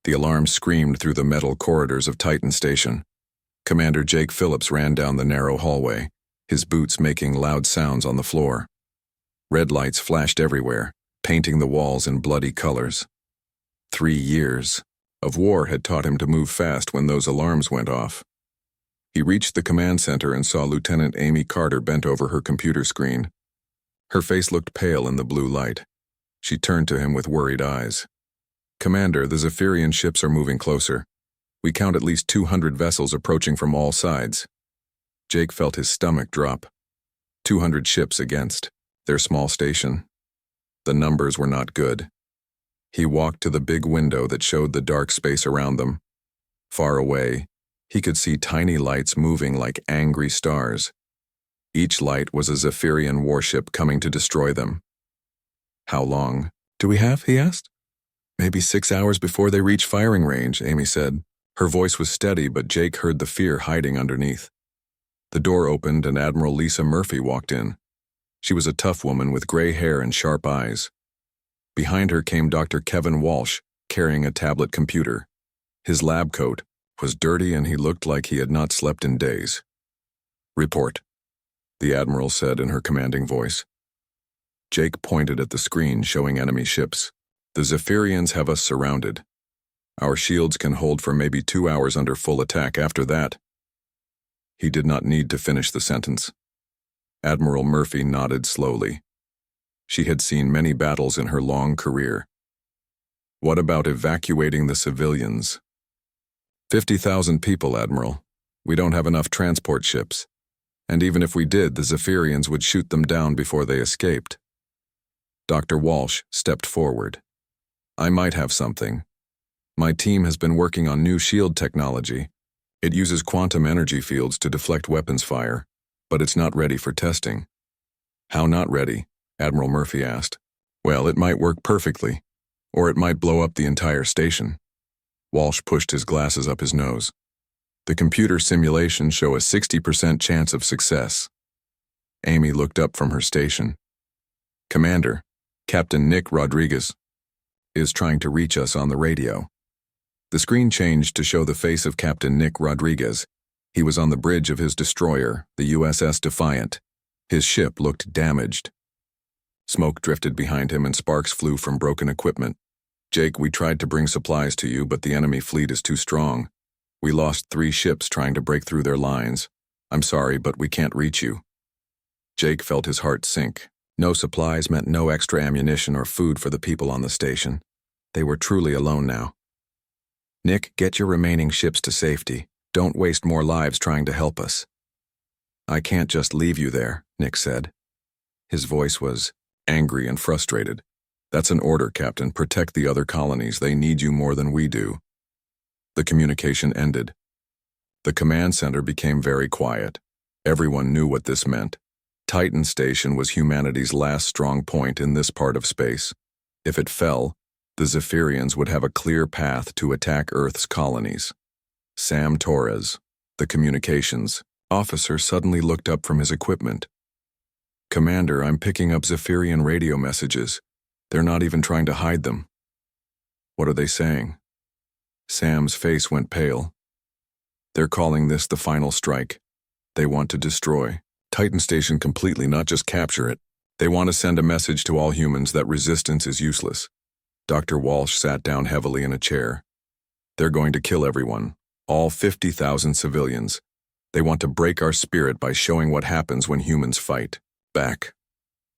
The alarm screamed through the metal corridors of Titan Station. Commander Jake Phillips ran down the narrow hallway, his boots making loud sounds on the floor. Red lights flashed everywhere, painting the walls in bloody colors. 3 years of war had taught him to move fast when those alarms went off. He reached the command center and saw Lieutenant Amy Carter bent over her computer screen. Her face looked pale in the blue light. She turned to him with worried eyes. "Commander, the Zephyrian ships are moving closer. We count at least 200 vessels approaching from all sides." Jake felt his stomach drop. 200 ships against their small station. The numbers were not good. He walked to the big window that showed the dark space around them. Far away, he could see tiny lights moving like angry stars. Each light was a Zephyrian warship coming to destroy them. "How long do we have?" he asked. "Maybe 6 hours before they reach firing range," Amy said. Her voice was steady, but Jake heard the fear hiding underneath. The door opened and Admiral Lisa Murphy walked in. She was a tough woman with gray hair and sharp eyes. Behind her came Dr. Kevin Walsh, carrying a tablet computer. His lab coat was dirty and he looked like he had not slept in days. "Report," the Admiral said in her commanding voice. Jake pointed at the screen showing enemy ships. "The Zephyrians have us surrounded. Our shields can hold for maybe 2 hours under full attack after that." He did not need to finish the sentence. Admiral Murphy nodded slowly. She had seen many battles in her long career. "What about evacuating the civilians?" 50,000 people, Admiral. We don't have enough transport ships. And even if we did, the Zephyrians would shoot them down before they escaped." Dr. Walsh stepped forward. "I might have something. My team has been working on new shield technology. It uses quantum energy fields to deflect weapons fire, but it's not ready for testing." "How not ready?" Admiral Murphy asked. "Well, it might work perfectly, or it might blow up the entire station." Walsh pushed his glasses up his nose. "The computer simulations show a 60% chance of success." Amy looked up from her station. "Commander, Captain Nick Rodriguez is trying to reach us on the radio." The screen changed to show the face of Captain Nick Rodriguez. He was on the bridge of his destroyer, the USS Defiant. His ship looked damaged. Smoke drifted behind him and sparks flew from broken equipment. "Jake, we tried to bring supplies to you, but the enemy fleet is too strong. We lost 3 ships trying to break through their lines. I'm sorry, but we can't reach you." Jake felt his heart sink. No supplies meant no extra ammunition or food for the people on the station. They were truly alone now. "Nick, get your remaining ships to safety. Don't waste more lives trying to help us." "I can't just leave you there," Nick said. His voice was angry and frustrated. "That's an order, Captain. Protect the other colonies. They need you more than we do." The communication ended. The command center became very quiet. Everyone knew what this meant. Titan Station was humanity's last strong point in this part of space. If it fell, the Zephyrians would have a clear path to attack Earth's colonies. Sam Torres, the communications officer, suddenly looked up from his equipment. "Commander, I'm picking up Zephyrian radio messages. They're not even trying to hide them." "What are they saying?" Sam's face went pale. "They're calling this the final strike. They want to destroy Titan Station completely, not just capture it. They want to send a message to all humans that resistance is useless." Dr. Walsh sat down heavily in a chair. "They're going to kill everyone, all 50,000 civilians. They want to break our spirit by showing what happens when humans fight back."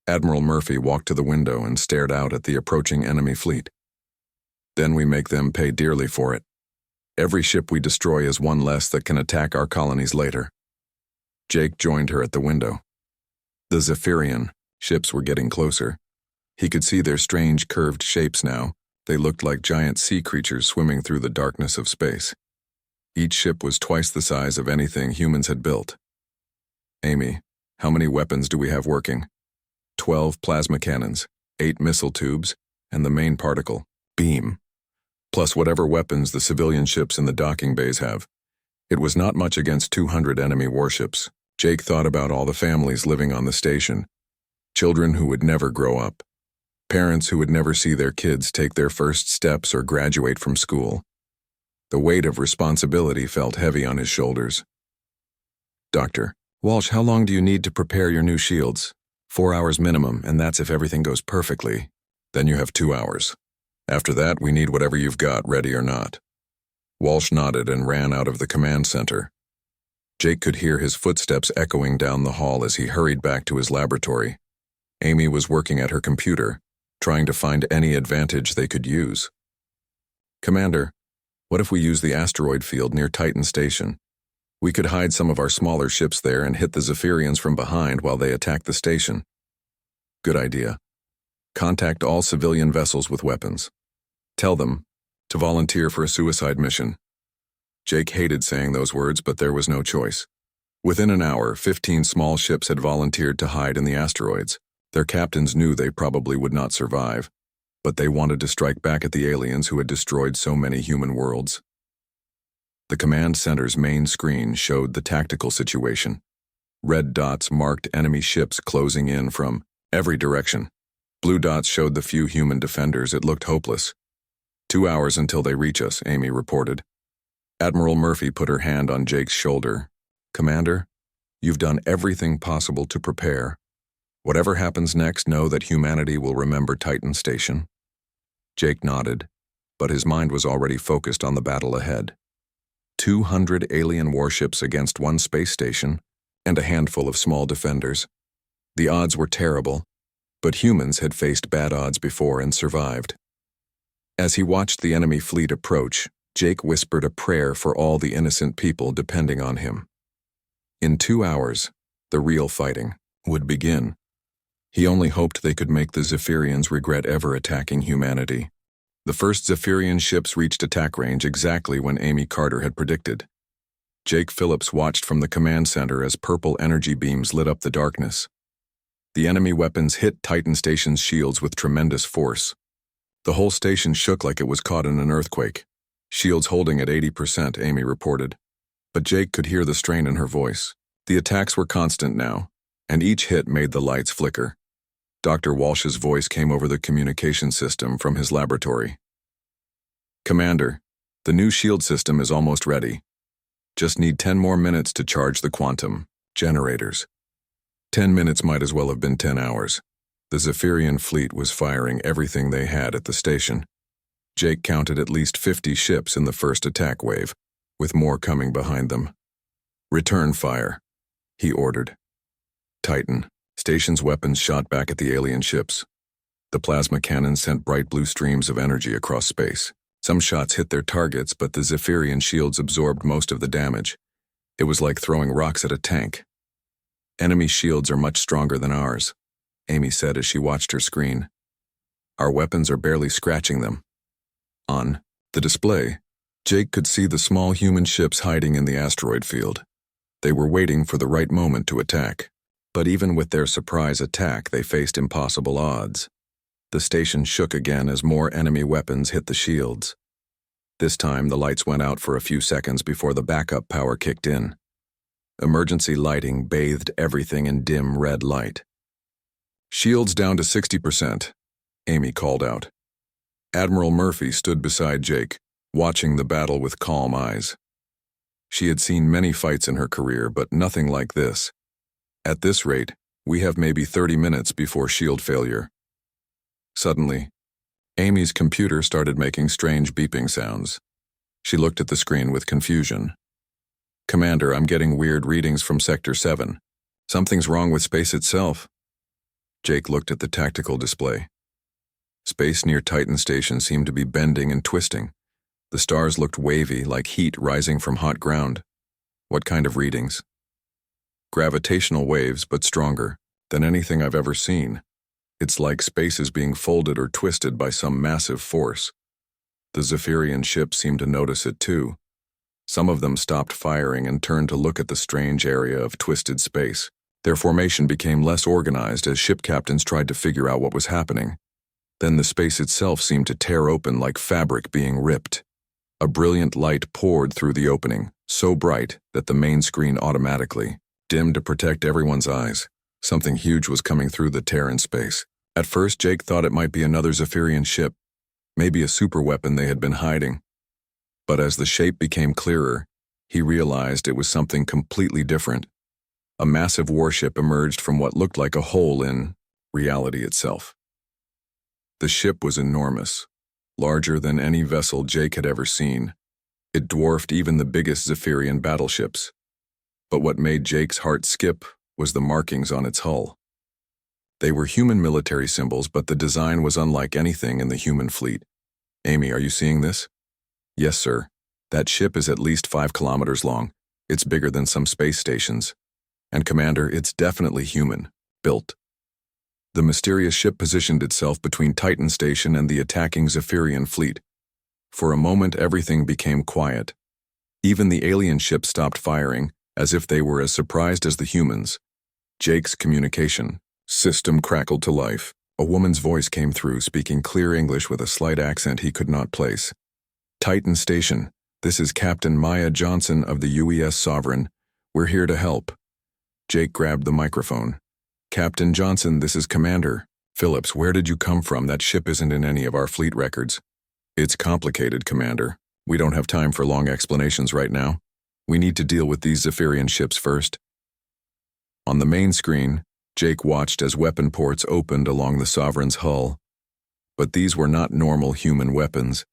Admiral Murphy walked to the window and stared out at the approaching enemy fleet. "Then we make them pay dearly for it. Every ship we destroy is one less that can attack our colonies later." Jake joined her at the window. The Zephyrian ships were getting closer. He could see their strange curved shapes now. They looked like giant sea creatures swimming through the darkness of space. Each ship was twice the size of anything humans had built. "Amy, how many weapons do we have working?" 12 plasma cannons, 8 missile tubes, and the main particle beam, plus whatever weapons the civilian ships in the docking bays have. It was not much against 200 enemy warships. Jake thought about all the families living on the station. Children who would never grow up. Parents who would never see their kids take their first steps or graduate from school. The weight of responsibility felt heavy on his shoulders. Dr. Walsh, how long do you need to prepare your new shields? 4 hours minimum, and that's if everything goes perfectly. Then you have 2 hours. After that, we need whatever you've got, ready or not. Walsh nodded and ran out of the command center. Jake could hear his footsteps echoing down the hall as he hurried back to his laboratory. Amy was working at her computer, trying to find any advantage they could use. Commander, what if we use the asteroid field near Titan Station? We could hide some of our smaller ships there and hit the Zephyrians from behind while they attack the station. Good idea. Contact all civilian vessels with weapons. Tell them to volunteer for a suicide mission. Jake hated saying those words, but there was no choice. Within an hour, 15 small ships had volunteered to hide in the asteroids. Their captains knew they probably would not survive, but they wanted to strike back at the aliens who had destroyed so many human worlds. The command center's main screen showed the tactical situation. Red dots marked enemy ships closing in from every direction. Blue dots showed the few human defenders. It looked hopeless. 2 hours until they reach us, Amy reported. Admiral Murphy put her hand on Jake's shoulder. Commander, you've done everything possible to prepare. Whatever happens next, know that humanity will remember Titan Station. Jake nodded, but his mind was already focused on the battle ahead. 200 alien warships against one space station, and a handful of small defenders. The odds were terrible, but humans had faced bad odds before and survived. As he watched the enemy fleet approach, Jake whispered a prayer for all the innocent people depending on him. In 2 hours, the real fighting would begin. He only hoped they could make the Zephyrians regret ever attacking humanity. The first Zephyrian ships reached attack range exactly when Amy Carter had predicted. Jake Phillips watched from the command center as purple energy beams lit up the darkness. The enemy weapons hit Titan Station's shields with tremendous force. The whole station shook like it was caught in an earthquake. Shields holding at 80%, Amy reported. But Jake could hear the strain in her voice. The attacks were constant now, and each hit made the lights flicker. Dr. Walsh's voice came over the communication system from his laboratory. Commander, the new shield system is almost ready. Just need 10 more minutes to charge the quantum generators. 10 minutes might as well have been 10 hours. The Zephyrian fleet was firing everything they had at the station. Jake counted at least 50 ships in the first attack wave, with more coming behind them. Return fire, he ordered. Titan. Station's weapons shot back at the alien ships. The plasma cannons sent bright blue streams of energy across space. Some shots hit their targets, but the Zephyrian shields absorbed most of the damage. It was like throwing rocks at a tank. Enemy shields are much stronger than ours, Amy said as she watched her screen. Our weapons are barely scratching them. On the display, Jake could see the small human ships hiding in the asteroid field. They were waiting for the right moment to attack. But even with their surprise attack, they faced impossible odds. The station shook again as more enemy weapons hit the shields. This time, the lights went out for a few seconds before the backup power kicked in. Emergency lighting bathed everything in dim red light. Shields down to 60%, Amy called out. Admiral Murphy stood beside Jake, watching the battle with calm eyes. She had seen many fights in her career, but nothing like this. At this rate, we have maybe 30 minutes before shield failure. Suddenly, Amy's computer started making strange beeping sounds. She looked at the screen with confusion. Commander, I'm getting weird readings from Sector 7. Something's wrong with space itself. Jake looked at the tactical display. Space near Titan Station seemed to be bending and twisting. The stars looked wavy, like heat rising from hot ground. What kind of readings? Gravitational waves, but stronger than anything I've ever seen. It's like space is being folded or twisted by some massive force. The Zephyrian ships seemed to notice it too. Some of them stopped firing and turned to look at the strange area of twisted space. Their formation became less organized as ship captains tried to figure out what was happening. Then the space itself seemed to tear open like fabric being ripped. A brilliant light poured through the opening, so bright that the main screen automatically dimmed to protect everyone's eyes. Something huge was coming through the tear in space. At first, Jake thought it might be another Zephyrian ship, maybe a superweapon they had been hiding. But as the shape became clearer, he realized it was something completely different. A massive warship emerged from what looked like a hole in reality itself. The ship was enormous, larger than any vessel Jake had ever seen. It dwarfed even the biggest Zephyrian battleships. But what made Jake's heart skip was the markings on its hull. They were human military symbols, but the design was unlike anything in the human fleet. Amy, are you seeing this? Yes, sir. That ship is at least 5 kilometers long. It's bigger than some space stations. And Commander, it's definitely human, built. The mysterious ship positioned itself between Titan Station and the attacking Zephyrian fleet. For a moment, everything became quiet. Even the alien ship stopped firing, as if they were as surprised as the humans. Jake's communication system crackled to life. A woman's voice came through, speaking clear English with a slight accent he could not place. Titan Station, this is Captain Maya Johnson of the UES Sovereign. We're here to help. Jake grabbed the microphone. Captain Johnson, this is Commander Phillips. Where did you come from? That ship isn't in any of our fleet records. It's complicated, Commander. We don't have time for long explanations right now. We need to deal with these Zephyrian ships first. On the main screen, Jake watched as weapon ports opened along the Sovereign's hull. But these were not normal human weapons.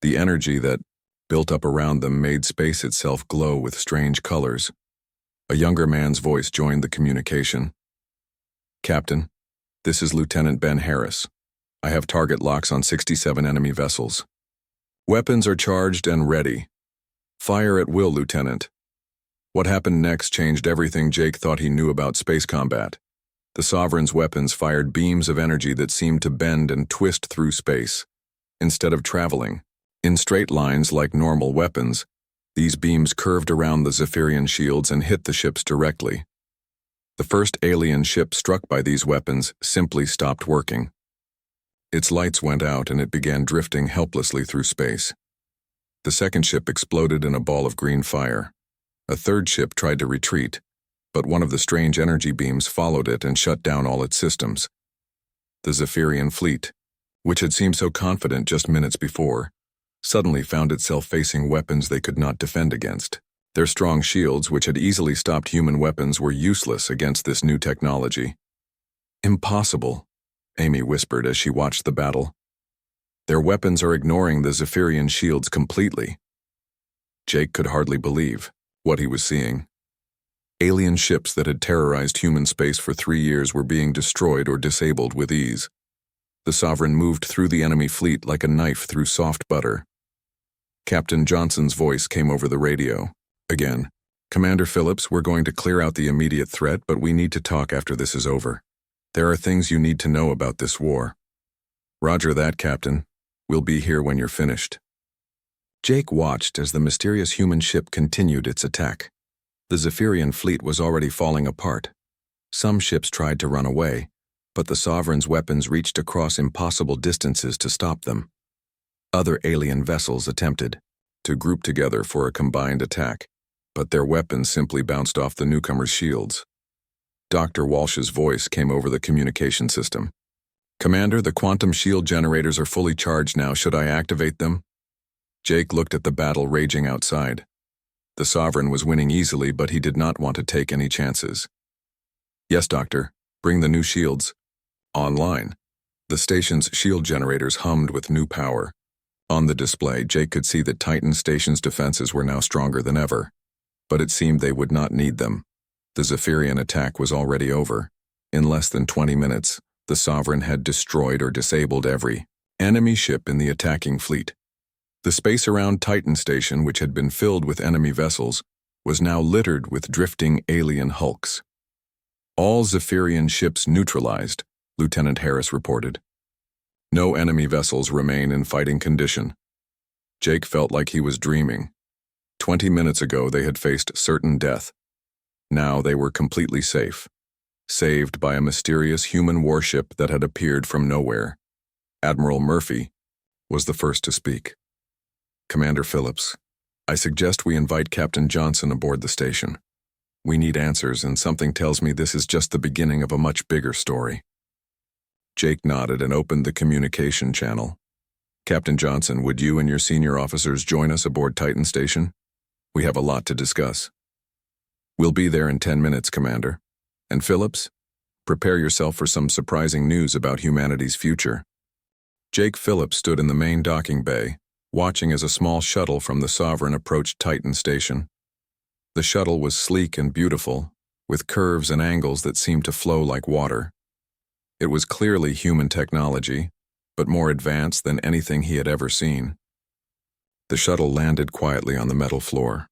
The energy that built up around them made space itself glow with strange colors. A younger man's voice joined the communication. Captain, this is Lieutenant Ben Harris. I have target locks on 67 enemy vessels. Weapons are charged and ready. Fire at will, Lieutenant. What happened next changed everything Jake thought he knew about space combat. The Sovereign's weapons fired beams of energy that seemed to bend and twist through space. Instead of traveling in straight lines like normal weapons, these beams curved around the Zephyrian shields and hit the ships directly. The first alien ship struck by these weapons simply stopped working. Its lights went out and it began drifting helplessly through space. The second ship exploded in a ball of green fire. A third ship tried to retreat, but one of the strange energy beams followed it and shut down all its systems. The Zephyrian fleet, which had seemed so confident just minutes before, suddenly found itself facing weapons they could not defend against. Their strong shields, which had easily stopped human weapons, were useless against this new technology. Impossible, Amy whispered as she watched the battle. Their weapons are ignoring the Zephyrian shields completely. Jake could hardly believe what he was seeing. Alien ships that had terrorized human space for 3 years were being destroyed or disabled with ease. The Sovereign moved through the enemy fleet like a knife through soft butter. Captain Johnson's voice came over the radio. Again, Commander Phillips, we're going to clear out the immediate threat, but we need to talk after this is over. There are things you need to know about this war. Roger that, Captain. We'll be here when you're finished. Jake watched as the mysterious human ship continued its attack. The Zephyrian fleet was already falling apart. Some ships tried to run away, but the Sovereign's weapons reached across impossible distances to stop them. Other alien vessels attempted to group together for a combined attack, but their weapons simply bounced off the newcomers' shields. Dr. Walsh's voice came over the communication system. Commander, the quantum shield generators are fully charged now. Should I activate them? Jake looked at the battle raging outside. The Sovereign was winning easily, but he did not want to take any chances. Yes, Doctor. Bring the new shields online. The station's shield generators hummed with new power. On the display, Jake could see that Titan Station's defenses were now stronger than ever. But it seemed they would not need them. The Zephyrian attack was already over. In less than 20 minutes, the Sovereign had destroyed or disabled every enemy ship in the attacking fleet. The space around Titan Station, which had been filled with enemy vessels, was now littered with drifting alien hulks. All Zephyrian ships neutralized, Lieutenant Harris reported. No enemy vessels remain in fighting condition. Jake felt like he was dreaming. 20 minutes ago they had faced certain death. Now they were completely safe, saved by a mysterious human warship that had appeared from nowhere. Admiral Murphy was the first to speak. Commander Phillips, I suggest we invite Captain Johnson aboard the station. We need answers, and something tells me this is just the beginning of a much bigger story. Jake nodded and opened the communication channel. Captain Johnson, would you and your senior officers join us aboard Titan Station? We have a lot to discuss. We'll be there in 10 minutes, Commander. And Phillips, prepare yourself for some surprising news about humanity's future. Jake Phillips stood in the main docking bay, watching as a small shuttle from the Sovereign approached Titan Station. The shuttle was sleek and beautiful, with curves and angles that seemed to flow like water. It was clearly human technology, but more advanced than anything he had ever seen. The shuttle landed quietly on the metal floor.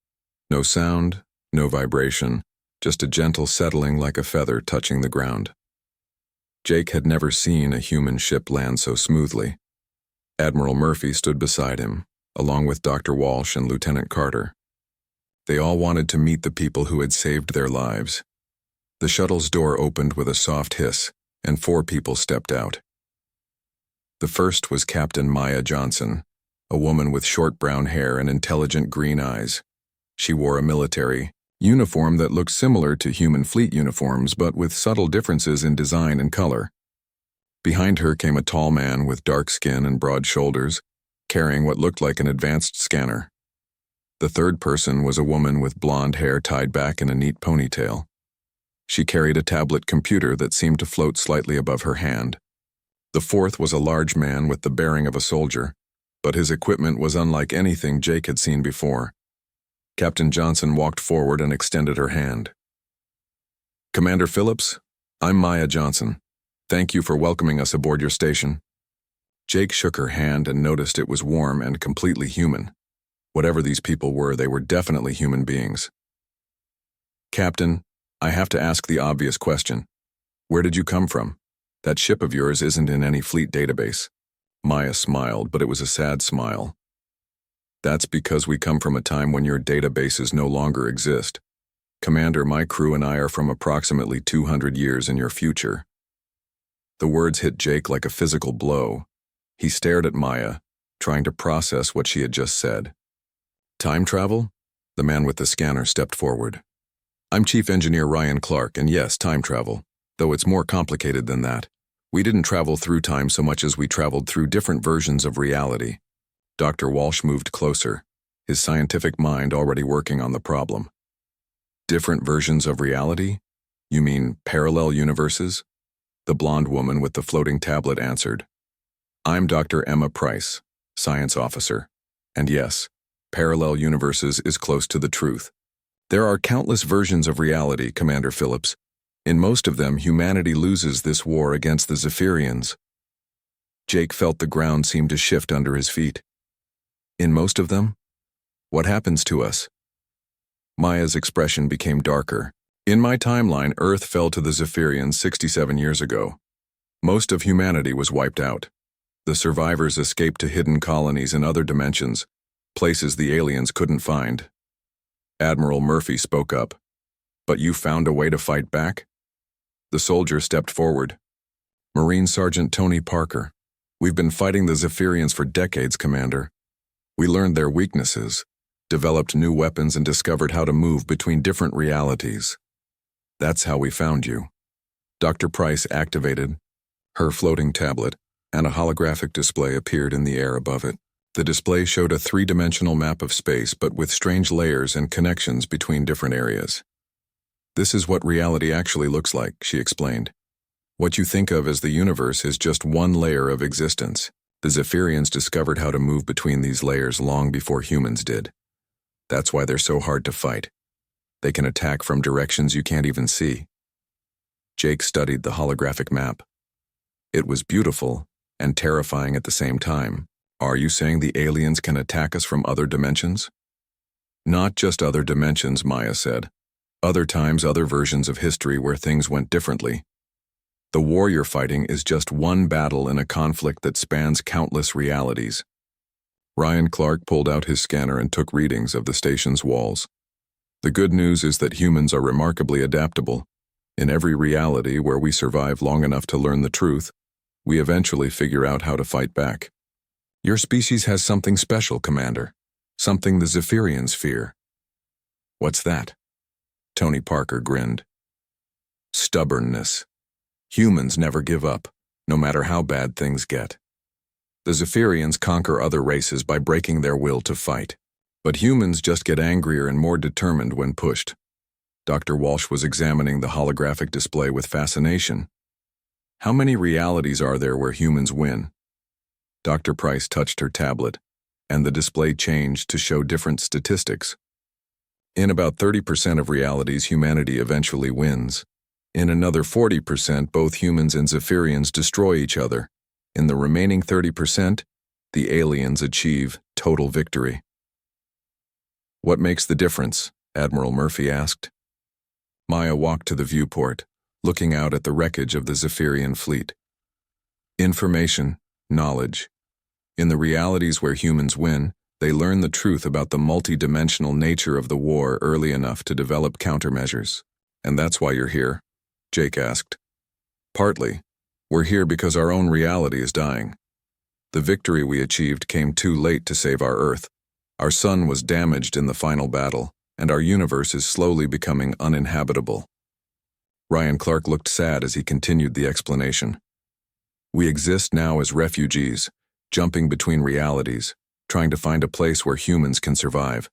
No sound, no vibration, just a gentle settling like a feather touching the ground. Jake had never seen a human ship land so smoothly. Admiral Murphy stood beside him, along with Dr. Walsh and Lieutenant Carter. They all wanted to meet the people who had saved their lives. The shuttle's door opened with a soft hiss, and 4 people stepped out. The first was Captain Maya Johnson, a woman with short brown hair and intelligent green eyes. She wore a military uniform that looked similar to human fleet uniforms, but with subtle differences in design and color. Behind her came a tall man with dark skin and broad shoulders, carrying what looked like an advanced scanner. The third person was a woman with blonde hair tied back in a neat ponytail. She carried a tablet computer that seemed to float slightly above her hand. The fourth was a large man with the bearing of a soldier, but his equipment was unlike anything Jake had seen before. Captain Johnson walked forward and extended her hand. Commander Phillips, I'm Maya Johnson. Thank you for welcoming us aboard your station. Jake shook her hand and noticed it was warm and completely human. Whatever these people were, they were definitely human beings. Captain, I have to ask the obvious question. Where did you come from? That ship of yours isn't in any fleet database. Maya smiled, but it was a sad smile. That's because we come from a time when your databases no longer exist. Commander, my crew and I are from approximately 200 years in your future. The words hit Jake like a physical blow. He stared at Maya, trying to process what she had just said. Time travel? The man with the scanner stepped forward. I'm Chief Engineer Ryan Clark, and yes, time travel, though it's more complicated than that. We didn't travel through time so much as we traveled through different versions of reality. Dr. Walsh moved closer, his scientific mind already working on the problem. Different versions of reality? You mean parallel universes? The blonde woman with the floating tablet answered. I'm Dr. Emma Price, science officer. And yes, parallel universes is close to the truth. There are countless versions of reality, Commander Phillips. In most of them, humanity loses this war against the Zephyrians. Jake felt the ground seem to shift under his feet. In most of them? What happens to us? Maya's expression became darker. In my timeline, Earth fell to the Zephyrians 67 years ago. Most of humanity was wiped out. The survivors escaped to hidden colonies in other dimensions, places the aliens couldn't find. Admiral Murphy spoke up. But you found a way to fight back? The soldier stepped forward. Marine Sergeant Tony Parker. We've been fighting the Zephyrians for decades, Commander. We learned their weaknesses, developed new weapons, and discovered how to move between different realities. That's how we found you. Dr. Price activated her floating tablet, and a holographic display appeared in the air above it. The display showed a 3-dimensional map of space, but with strange layers and connections between different areas. This is what reality actually looks like, she explained. What you think of as the universe is just one layer of existence. The Zephyrians discovered how to move between these layers long before humans did. That's why they're so hard to fight. They can attack from directions you can't even see. Jake studied the holographic map. It was beautiful and terrifying at the same time. Are you saying the aliens can attack us from other dimensions? Not just other dimensions, Maya said. Other times, other versions of history where things went differently. The war you're fighting is just one battle in a conflict that spans countless realities. Ryan Clark pulled out his scanner and took readings of the station's walls. The good news is that humans are remarkably adaptable. In every reality where we survive long enough to learn the truth, we eventually figure out how to fight back. Your species has something special, Commander. Something the Zephyrians fear. What's that? Tony Parker grinned. Stubbornness. Humans never give up, no matter how bad things get. The Zephyrians conquer other races by breaking their will to fight. But humans just get angrier and more determined when pushed. Dr. Walsh was examining the holographic display with fascination. How many realities are there where humans win? Dr. Price touched her tablet, and the display changed to show different statistics. In about 30% of realities, humanity eventually wins. In another 40%, both humans and Zephyrians destroy each other. In the remaining 30%, the aliens achieve total victory. What makes the difference? Admiral Murphy asked. Maya walked to the viewport, looking out at the wreckage of the Zephyrian fleet. Information, knowledge. In the realities where humans win, they learn the truth about the multi-dimensional nature of the war early enough to develop countermeasures. And that's why you're here? Jake asked. Partly. We're here because our own reality is dying. The victory we achieved came too late to save our Earth. Our sun was damaged in the final battle, and our universe is slowly becoming uninhabitable. Ryan Clark looked sad as he continued the explanation. We exist now as refugees, jumping between realities, trying to find a place where humans can survive.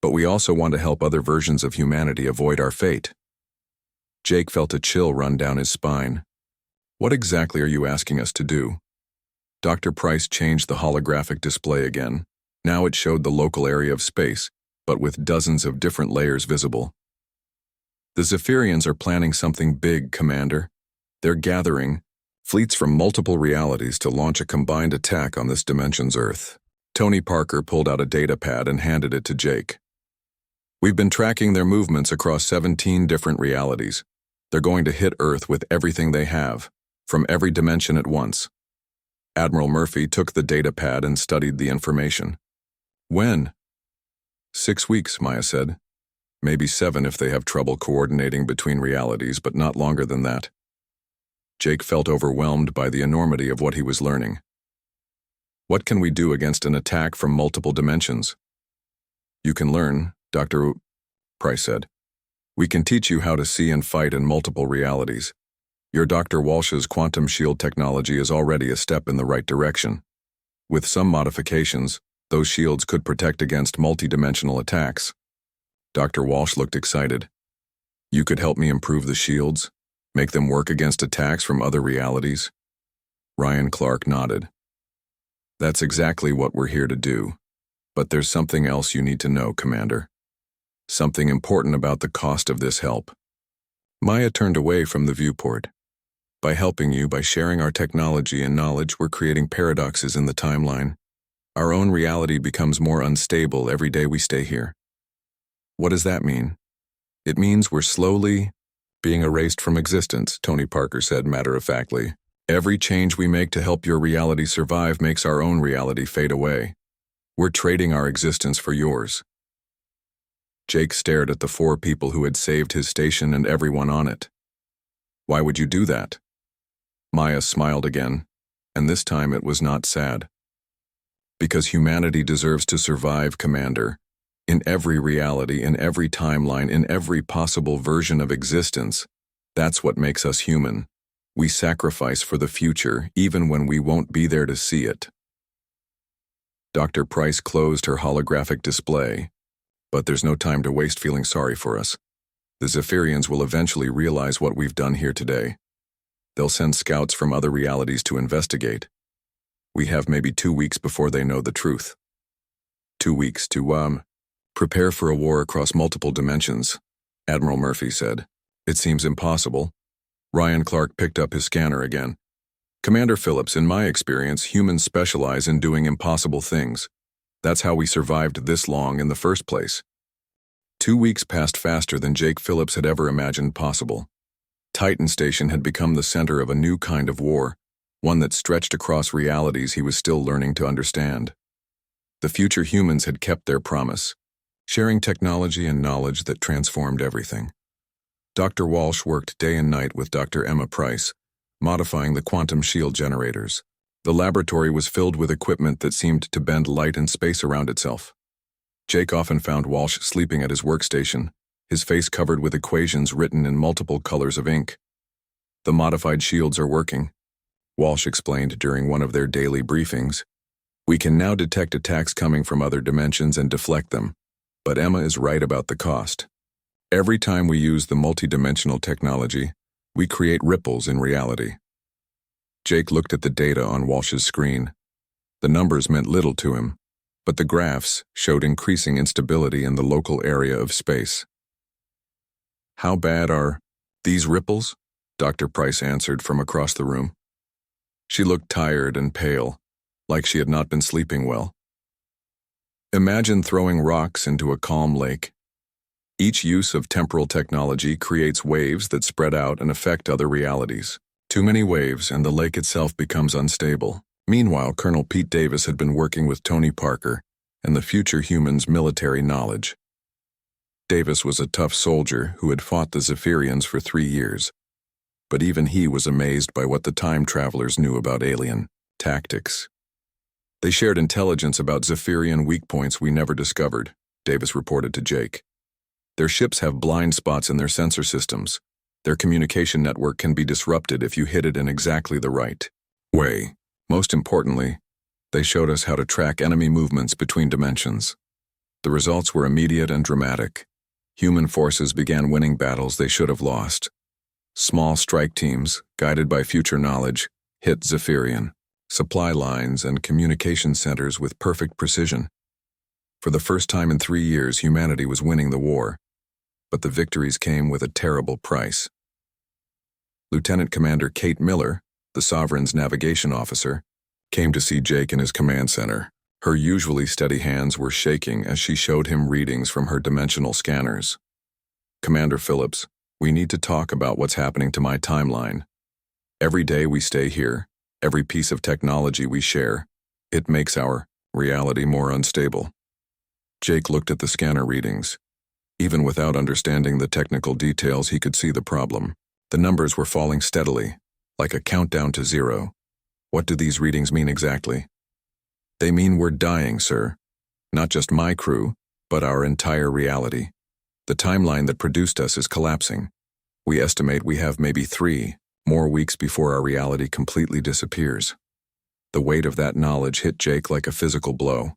But we also want to help other versions of humanity avoid our fate. Jake felt a chill run down his spine. What exactly are you asking us to do? Dr. Price changed the holographic display again. Now it showed the local area of space, but with dozens of different layers visible. The Zephyrians are planning something big, Commander. They're gathering fleets from multiple realities to launch a combined attack on this dimension's Earth. Tony Parker pulled out a data pad and handed it to Jake. We've been tracking their movements across 17 different realities. They're going to hit Earth with everything they have, from every dimension at once. Admiral Murphy took the data pad and studied the information. When? 6 weeks, Maya said. Maybe 7 if they have trouble coordinating between realities, but not longer than that. Jake felt overwhelmed by the enormity of what he was learning. What can we do against an attack from multiple dimensions? You can learn, Dr. Price said. We can teach you how to see and fight in multiple realities. Your Dr. Walsh's quantum shield technology is already a step in the right direction. With some modifications, those shields could protect against multidimensional attacks. Dr. Walsh looked excited. You could help me improve the shields? Make them work against attacks from other realities? Ryan Clark nodded. That's exactly what we're here to do. But there's something else you need to know, Commander. Something important about the cost of this help. Maya turned away from the viewport. By helping you, by sharing our technology and knowledge, we're creating paradoxes in the timeline. Our own reality becomes more unstable every day we stay here. What does that mean? It means we're slowly being erased from existence, Tony Parker said matter-of-factly. Every change we make to help your reality survive makes our own reality fade away. We're trading our existence for yours. Jake stared at the 4 people who had saved his station and everyone on it. Why would you do that? Maya smiled again, and this time it was not sad. Because humanity deserves to survive, Commander. In every reality, in every timeline, in every possible version of existence. That's what makes us human. We sacrifice for the future, even when we won't be there to see it. Dr. Price closed her holographic display. But there's no time to waste feeling sorry for us. The Zephyrians will eventually realize what we've done here today. They'll send scouts from other realities to investigate. We have maybe 2 weeks before they know the truth. 2 weeks to, prepare for a war across multiple dimensions, Admiral Murphy said. It seems impossible. Ryan Clark picked up his scanner again. Commander Phillips, in my experience, humans specialize in doing impossible things. That's how we survived this long in the first place. 2 weeks passed faster than Jake Phillips had ever imagined possible. Titan Station had become the center of a new kind of war, one that stretched across realities he was still learning to understand. The future humans had kept their promise, sharing technology and knowledge that transformed everything. Dr. Walsh worked day and night with Dr. Emma Price, modifying the quantum shield generators. The laboratory was filled with equipment that seemed to bend light and space around itself. Jake often found Walsh sleeping at his workstation, his face covered with equations written in multiple colors of ink. The modified shields are working. Walsh explained during one of their daily briefings. We can now detect attacks coming from other dimensions and deflect them, but Emma is right about the cost. Every time we use the multidimensional technology, we create ripples in reality. Jake looked at the data on Walsh's screen. The numbers meant little to him, but the graphs showed increasing instability in the local area of space. How bad are these ripples? Dr. Price answered from across the room. She looked tired and pale, like she had not been sleeping well. Imagine throwing rocks into a calm lake. Each use of temporal technology creates waves that spread out and affect other realities. Too many waves and the lake itself becomes unstable. Meanwhile, Colonel Pete Davis had been working with Tony Parker and the future humans' military knowledge. Davis was a tough soldier who had fought the Zephyrians for 3 years, but even he was amazed by what the time travelers knew about alien tactics. They shared intelligence about Zephyrian weak points we never discovered, Davis reported to Jake. Their ships have blind spots in their sensor systems. Their communication network can be disrupted if you hit it in exactly the right way. Most importantly, they showed us how to track enemy movements between dimensions. The results were immediate and dramatic. Human forces began winning battles they should have lost. Small strike teams, guided by future knowledge, hit Zephyrian supply lines and communication centers with perfect precision. For the first time in 3 years, humanity was winning the war, but the victories came with a terrible price. Lieutenant Commander Kate Miller, the Sovereign's navigation officer, came to see Jake in his command center. Her usually steady hands were shaking as she showed him readings from her dimensional scanners. Commander Phillips, we need to talk about what's happening to my timeline. Every day we stay here, every piece of technology we share, it makes our reality more unstable. Jake looked at the scanner readings. Even without understanding the technical details, he could see the problem. The numbers were falling steadily, like a countdown to 0. What do these readings mean exactly? They mean we're dying, sir. Not just my crew, but our entire reality. The timeline that produced us is collapsing. We estimate we have maybe 3 more weeks before our reality completely disappears. The weight of that knowledge hit Jake like a physical blow.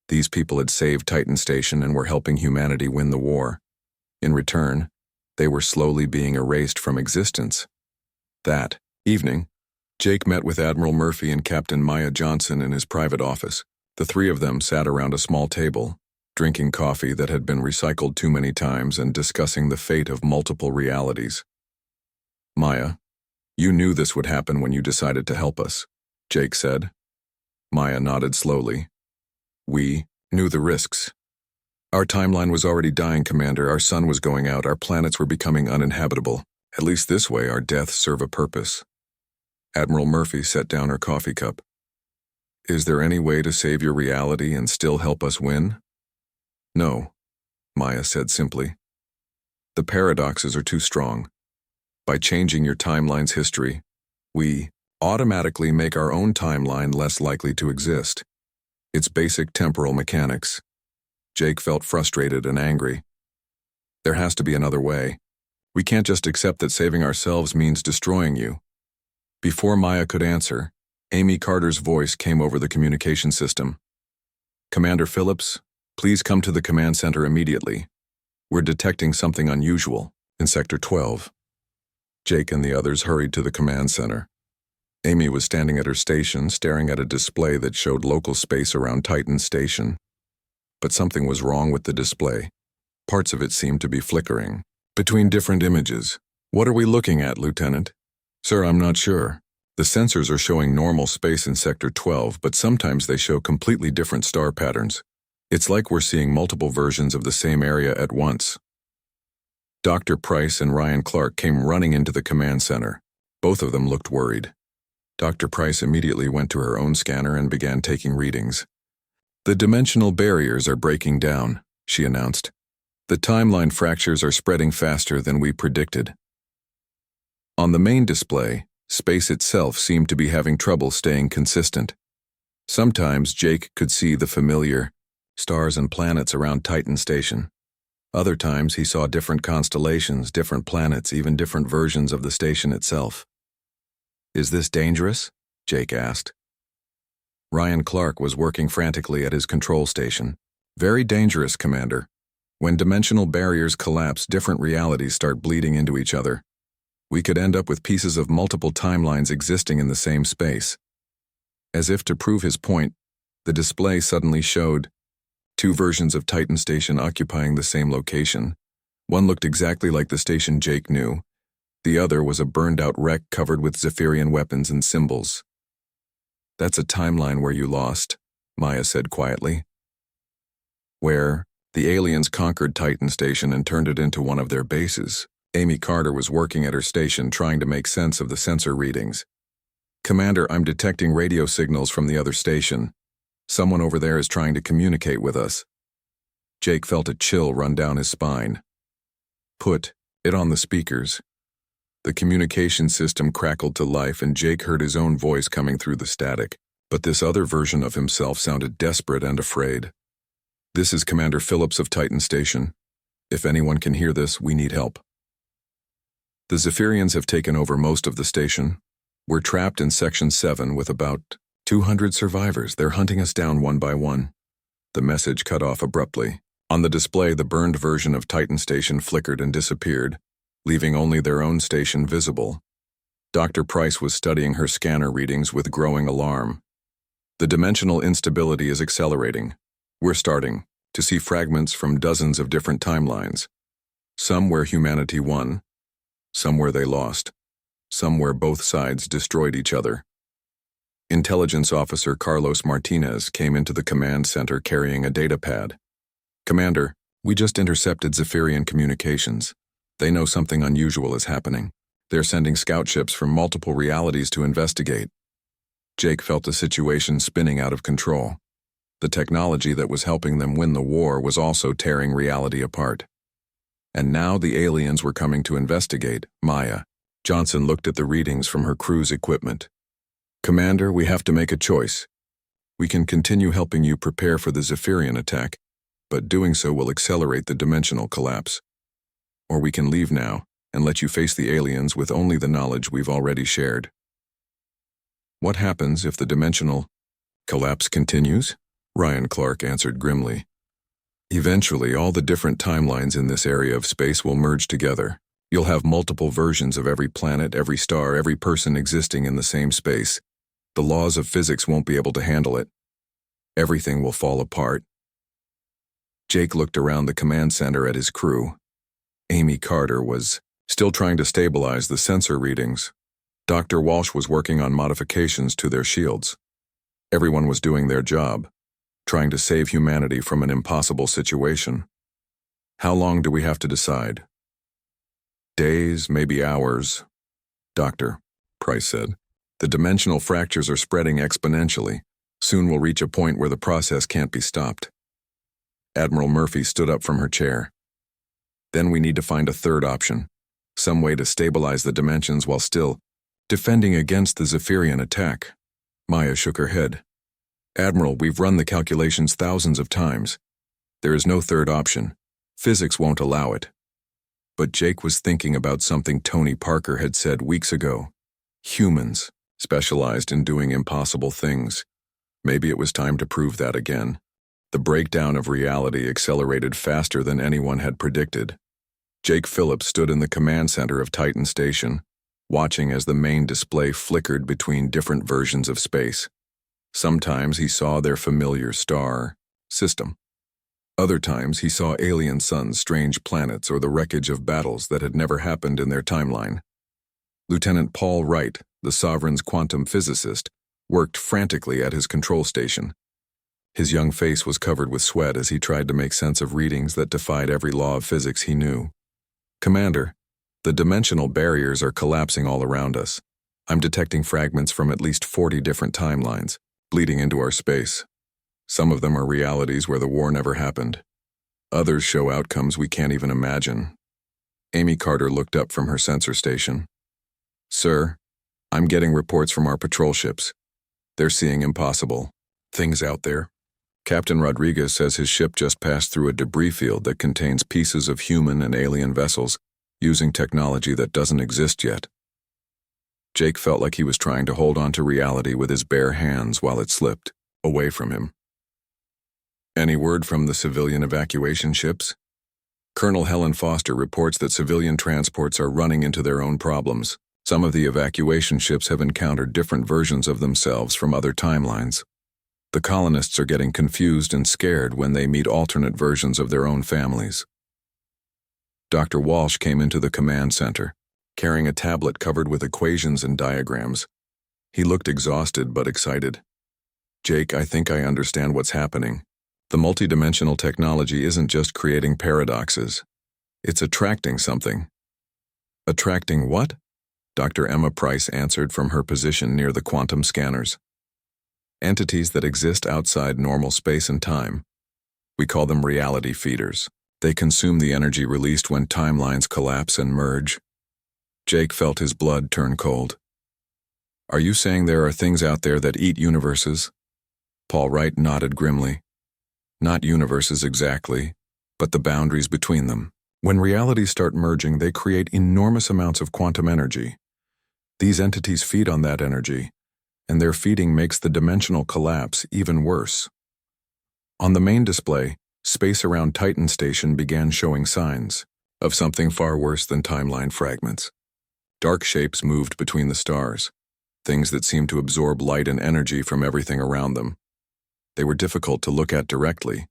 These people had saved Titan Station and were helping humanity win the war. In return, they were slowly being erased from existence. That evening, Jake met with Admiral Murphy and Captain Maya Johnson in his private office. The 3 of them sat around a small table, drinking coffee that had been recycled too many times and discussing the fate of multiple realities. Maya, you knew this would happen when you decided to help us, Jake said. Maya nodded slowly. We knew the risks. Our timeline was already dying, Commander. Our sun was going out. Our planets were becoming uninhabitable. At least this way, our deaths serve a purpose. Admiral Murphy set down her coffee cup. Is there any way to save your reality and still help us win? No, Maya said simply. The paradoxes are too strong. By changing your timeline's history, we automatically make our own timeline less likely to exist. It's basic temporal mechanics. Jake felt frustrated and angry. There has to be another way. We can't just accept that saving ourselves means destroying you. Before Maya could answer, Amy Carter's voice came over the communication system. Commander Phillips, please come to the command center immediately. We're detecting something unusual in Sector 12. Jake and the others hurried to the command center. Amy was standing at her station, staring at a display that showed local space around Titan Station. But something was wrong with the display. Parts of it seemed to be flickering between different images. What are we looking at, Lieutenant? Sir, I'm not sure. The sensors are showing normal space in Sector 12, but sometimes they show completely different star patterns. It's like we're seeing multiple versions of the same area at once. Dr. Price and Ryan Clark came running into the command center. Both of them looked worried. Dr. Price immediately went to her own scanner and began taking readings. The dimensional barriers are breaking down, she announced. The timeline fractures are spreading faster than we predicted. On the main display, space itself seemed to be having trouble staying consistent. Sometimes Jake could see the familiar stars and planets around Titan Station. Other times he saw different constellations, different planets, even different versions of the station itself. "Is this dangerous?" Jake asked. Ryan Clark was working frantically at his control station. "Very dangerous, Commander. When dimensional barriers collapse, different realities start bleeding into each other. We could end up with pieces of multiple timelines existing in the same space." As if to prove his point, the display suddenly showed two versions of Titan Station occupying the same location. One looked exactly like the station Jake knew. The other was a burned-out wreck covered with Zephyrian weapons and symbols. "That's a timeline where you lost," Maya said quietly. "Where the aliens conquered Titan Station and turned it into one of their bases." Amy Carter was working at her station trying to make sense of the sensor readings. "Commander, I'm detecting radio signals from the other station. Someone over there is trying to communicate with us." Jake felt a chill run down his spine. "Put it on the speakers." The communication system crackled to life and Jake heard his own voice coming through the static, but this other version of himself sounded desperate and afraid. "This is Commander Phillips of Titan Station. If anyone can hear this, we need help. The Zephyrians have taken over most of the station. We're trapped in Section 7 with about 200 survivors. They're hunting us down one by one." The message cut off abruptly. On the display, the burned version of Titan Station flickered and disappeared, leaving only their own station visible. Dr. Price was studying her scanner readings with growing alarm. "The dimensional instability is accelerating. We're starting to see fragments from dozens of different timelines. Some where humanity won, some where they lost, some where both sides destroyed each other." Intelligence Officer Carlos Martinez came into the command center carrying a data pad. "Commander, we just intercepted Zephyrian communications. They know something unusual is happening. They're sending scout ships from multiple realities to investigate." Jake felt the situation spinning out of control. The technology that was helping them win the war was also tearing reality apart. And now the aliens were coming to investigate. Maya Johnson looked at the readings from her crew's equipment. "Commander, we have to make a choice. We can continue helping you prepare for the Zephyrian attack, but doing so will accelerate the dimensional collapse. Or we can leave now and let you face the aliens with only the knowledge we've already shared." "What happens if the dimensional collapse continues?" Ryan Clark answered grimly. "Eventually, all the different timelines in this area of space will merge together. You'll have multiple versions of every planet, every star, every person existing in the same space. The laws of physics won't be able to handle it. Everything will fall apart." Jake looked around the command center at his crew. Amy Carter was still trying to stabilize the sensor readings. Dr. Walsh was working on modifications to their shields. Everyone was doing their job, trying to save humanity from an impossible situation. "How long do we have to decide?" "Days, maybe hours." "Doctor," Price said, "the dimensional fractures are spreading exponentially. Soon we'll reach a point where the process can't be stopped." Admiral Murphy stood up from her chair. "Then we need to find a third option, some way to stabilize the dimensions while still defending against the Zephyrian attack." Maya shook her head. "Admiral, we've run the calculations thousands of times. There is no third option. Physics won't allow it." But Jake was thinking about something Tony Parker had said weeks ago. Humans specialized in doing impossible things. Maybe it was time to prove that again. The breakdown of reality accelerated faster than anyone had predicted. Jake Phillips stood in the command center of Titan Station, watching as the main display flickered between different versions of space. Sometimes he saw their familiar star system. Other times he saw alien suns, strange planets, or the wreckage of battles that had never happened in their timeline. Lieutenant Paul Wright, the Sovereign's quantum physicist, worked frantically at his control station. His young face was covered with sweat as he tried to make sense of readings that defied every law of physics he knew. "Commander, the dimensional barriers are collapsing all around us. I'm detecting fragments from at least 40 different timelines, bleeding into our space. Some of them are realities where the war never happened. Others show outcomes we can't even imagine." Amy Carter looked up from her sensor station. "Sir, I'm getting reports from our patrol ships. They're seeing impossible things out there. Captain Rodriguez says his ship just passed through a debris field that contains pieces of human and alien vessels using technology that doesn't exist yet." Jake felt like he was trying to hold on to reality with his bare hands while it slipped away from him. Any word from the civilian evacuation ships? Colonel Helen Foster reports that civilian transports are running into their own problems. Some of the evacuation ships have encountered different versions of themselves from other timelines. The colonists are getting confused and scared when they meet alternate versions of their own families. Dr. Walsh came into the command center, carrying a tablet covered with equations and diagrams. He looked exhausted but excited. Jake, I think I understand what's happening. The multidimensional technology isn't just creating paradoxes. It's attracting something. Attracting what? Dr. Emma Price answered from her position near the quantum scanners. Entities that exist outside normal space and time. We call them reality feeders. They consume the energy released when timelines collapse and merge. Jake felt his blood turn cold. Are you saying there are things out there that eat universes? Paul Wright nodded grimly. Not universes exactly, but the boundaries between them. When realities start merging, they create enormous amounts of quantum energy. These entities feed on that energy, and their feeding makes the dimensional collapse even worse. On the main display, space around Titan Station began showing signs of something far worse than timeline fragments. Dark shapes moved between the stars, things that seemed to absorb light and energy from everything around them. They were difficult to look at directly,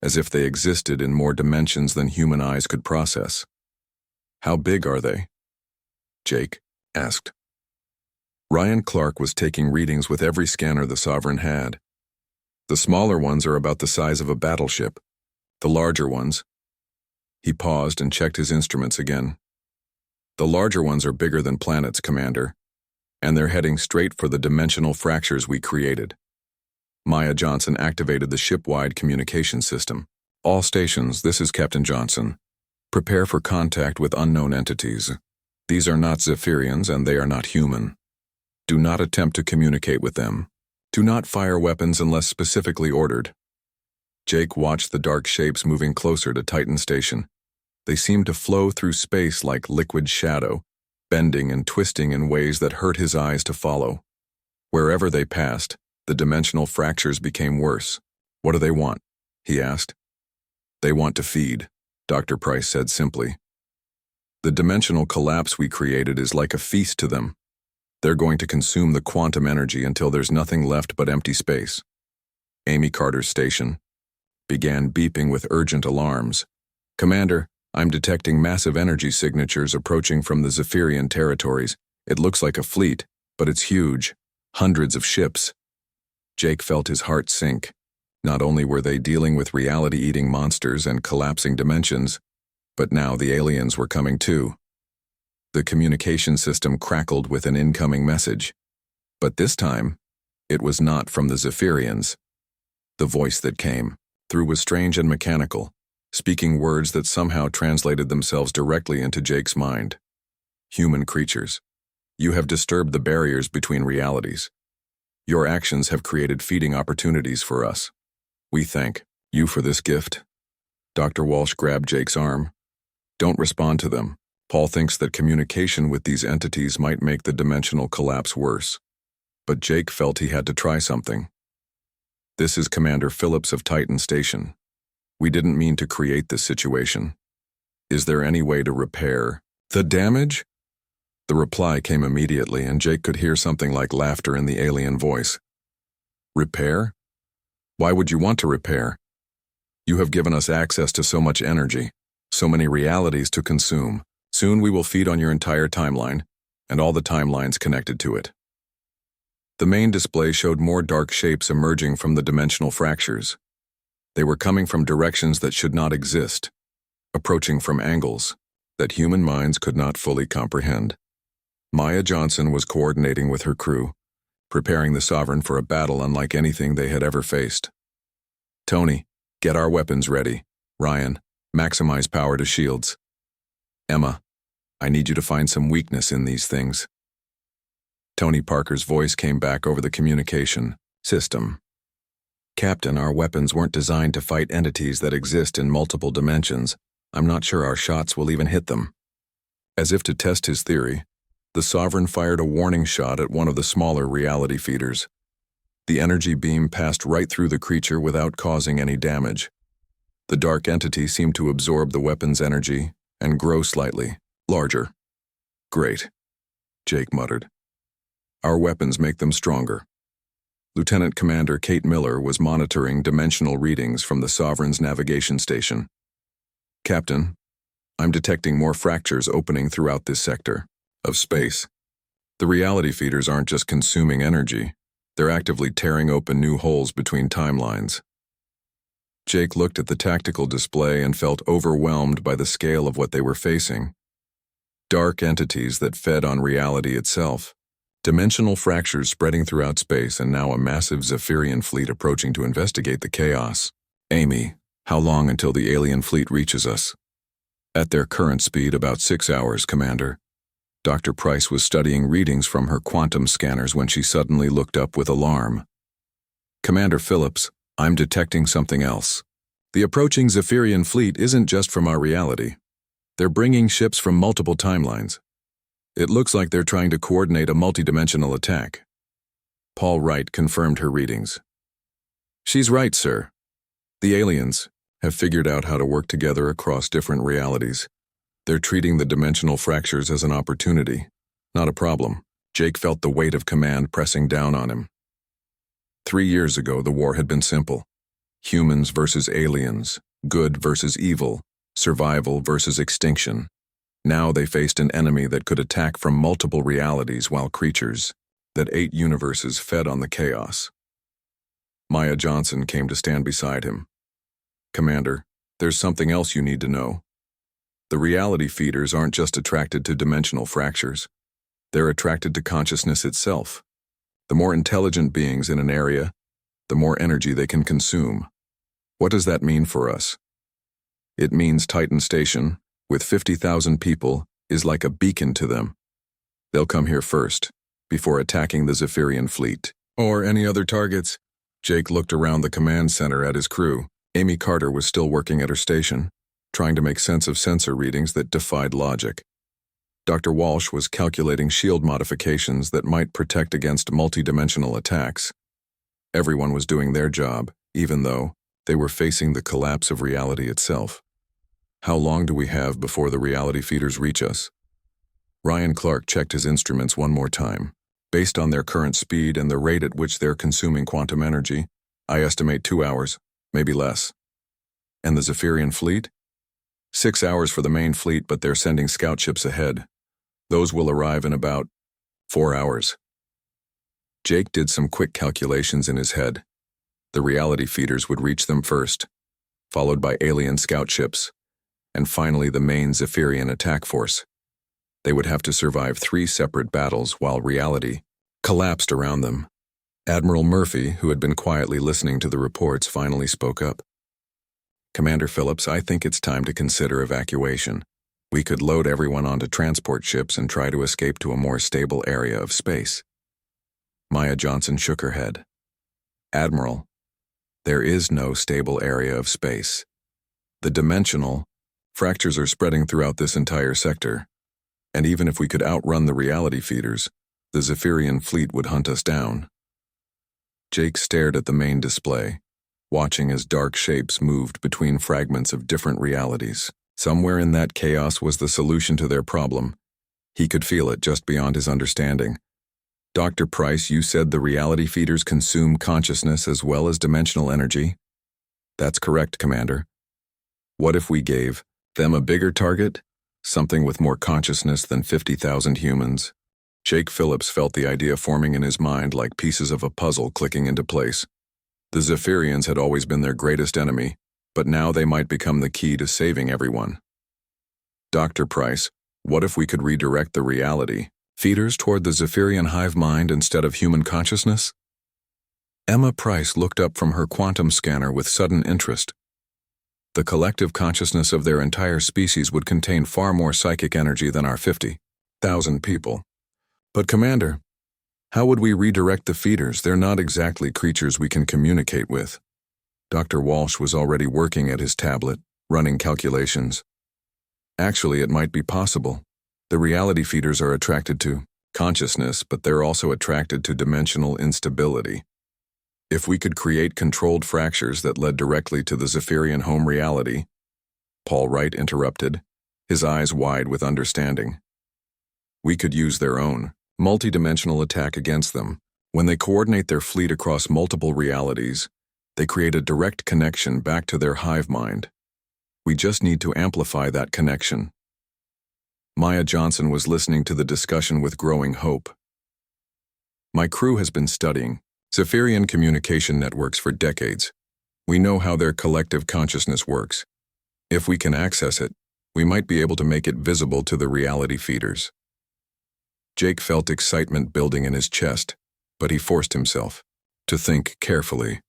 as if they existed in more dimensions than human eyes could process. How big are they? Jake asked. Ryan Clark was taking readings with every scanner the Sovereign had. The smaller ones are about the size of a battleship. The larger ones... He paused and checked his instruments again. The larger ones are bigger than planets, Commander, and they're heading straight for the dimensional fractures we created. Maya Johnson activated the ship-wide communication system. All stations, this is Captain Johnson. Prepare for contact with unknown entities. These are not Zephyrians and they are not human. Do not attempt to communicate with them. Do not fire weapons unless specifically ordered. Jake watched the dark shapes moving closer to Titan Station. They seemed to flow through space like liquid shadow, bending and twisting in ways that hurt his eyes to follow. Wherever they passed, the dimensional fractures became worse. What do they want? He asked. They want to feed, Dr. Price said simply. The dimensional collapse we created is like a feast to them. They're going to consume the quantum energy until there's nothing left but empty space. Amy Carter's station began beeping with urgent alarms. Commander, I'm detecting massive energy signatures approaching from the Zephyrian territories. It looks like a fleet, but it's huge. Hundreds of ships. Jake felt his heart sink. Not only were they dealing with reality-eating monsters and collapsing dimensions, but now the aliens were coming too. The communication system crackled with an incoming message. But this time, it was not from the Zephyrians. The voice that came through was strange and mechanical, speaking words that somehow translated themselves directly into Jake's mind. Human creatures, you have disturbed the barriers between realities. Your actions have created feeding opportunities for us. We thank you for this gift. Dr. Walsh grabbed Jake's arm. Don't respond to them. Paul thinks that communication with these entities might make the dimensional collapse worse. But Jake felt he had to try something. This is Commander Phillips of Titan Station. We didn't mean to create this situation. Is there any way to repair the damage? The reply came immediately, and Jake could hear something like laughter in the alien voice. Repair? Why would you want to repair? You have given us access to so much energy, so many realities to consume. Soon we will feed on your entire timeline, and all the timelines connected to it. The main display showed more dark shapes emerging from the dimensional fractures. They were coming from directions that should not exist, approaching from angles that human minds could not fully comprehend. Maya Johnson was coordinating with her crew, preparing the Sovereign for a battle unlike anything they had ever faced. Tony, get our weapons ready. Ryan, maximize power to shields. Emma, I need you to find some weakness in these things. Tony Parker's voice came back over the communication system. Captain, our weapons weren't designed to fight entities that exist in multiple dimensions. I'm not sure our shots will even hit them. As if to test his theory, The Sovereign fired a warning shot at one of the smaller reality feeders. The energy beam passed right through the creature without causing any damage. The dark entity seemed to absorb the weapon's energy and grow slightly larger. Great, Jake muttered. Our weapons make them stronger. Lieutenant Commander Kate Miller was monitoring dimensional readings from the Sovereign's navigation station. Captain, I'm detecting more fractures opening throughout this sector of space. The reality feeders aren't just consuming energy, they're actively tearing open new holes between timelines. Jake looked at the tactical display and felt overwhelmed by the scale of what they were facing. Dark entities that fed on reality itself, dimensional fractures spreading throughout space, and now a massive Zephyrian fleet approaching to investigate the chaos. Amy, how long until the alien fleet reaches us? At their current speed, about 6 hours, Commander. Dr. Price was studying readings from her quantum scanners when she suddenly looked up with alarm. Commander Phillips, I'm detecting something else. The approaching Zephyrian fleet isn't just from our reality. They're bringing ships from multiple timelines. It looks like they're trying to coordinate a multidimensional attack. Paul Wright confirmed her readings. She's right, sir. The aliens have figured out how to work together across different realities. They're treating the dimensional fractures as an opportunity, not a problem. Jake felt the weight of command pressing down on him. 3 years ago, the war had been simple. Humans versus aliens, good versus evil, survival versus extinction. Now they faced an enemy that could attack from multiple realities, while creatures that 8 universes fed on the chaos. Maya Johnson came to stand beside him. Commander, there's something else you need to know. The reality feeders aren't just attracted to dimensional fractures. They're attracted to consciousness itself. The more intelligent beings in an area, the more energy they can consume. What does that mean for us? It means Titan Station, with 50,000 people, is like a beacon to them. They'll come here first, before attacking the Zephyrian fleet. Or any other targets. Jake looked around the command center at his crew. Amy Carter was still working at her station, trying to make sense of sensor readings that defied logic. Dr. Walsh was calculating shield modifications that might protect against multidimensional attacks. Everyone was doing their job, even though they were facing the collapse of reality itself. How long do we have before the reality feeders reach us? Ryan Clark checked his instruments one more time. Based on their current speed and the rate at which they're consuming quantum energy, I estimate 2 hours, maybe less. And the Zephyrian fleet? 6 hours for the main fleet, but they're sending scout ships ahead. Those will arrive in about 4 hours. Jake did some quick calculations in his head. The reality feeders would reach them first, followed by alien scout ships, and finally the main Zephyrian attack force. They would have to survive 3 separate battles while reality collapsed around them. Admiral Murphy, who had been quietly listening to the reports, finally spoke up. Commander Phillips, I think it's time to consider evacuation. We could load everyone onto transport ships and try to escape to a more stable area of space. Maya Johnson shook her head. Admiral, there is no stable area of space. The dimensional fractures are spreading throughout this entire sector, and even if we could outrun the reality feeders, the Zephyrian fleet would hunt us down. Jake stared at the main display, watching as dark shapes moved between fragments of different realities. Somewhere in that chaos was the solution to their problem. He could feel it just beyond his understanding. Dr. Price, you said the reality feeders consume consciousness as well as dimensional energy? That's correct, Commander. What if we gave them a bigger target? Something with more consciousness than 50,000 humans? Jake Phillips felt the idea forming in his mind like pieces of a puzzle clicking into place. The Zephyrians had always been their greatest enemy, but now they might become the key to saving everyone. Dr. Price, what if we could redirect the reality feeders toward the Zephyrian hive mind instead of human consciousness? Emma Price looked up from her quantum scanner with sudden interest. The collective consciousness of their entire species would contain far more psychic energy than our 50,000 people. But Commander, how would we redirect the feeders? They're not exactly creatures we can communicate with. Dr. Walsh was already working at his tablet, running calculations. Actually, it might be possible. The reality feeders are attracted to consciousness, but they're also attracted to dimensional instability. If we could create controlled fractures that led directly to the Zephyrian home reality, Paul Wright interrupted, his eyes wide with understanding. We could use their own multidimensional attack against them. When they coordinate their fleet across multiple realities, they create a direct connection back to their hive mind. We just need to amplify that connection. Maya Johnson was listening to the discussion with growing hope. My crew has been studying Zephyrian communication networks for decades. We know how their collective consciousness works. If we can access it, we might be able to make it visible to the reality feeders. Jake felt excitement building in his chest, but he forced himself to think carefully.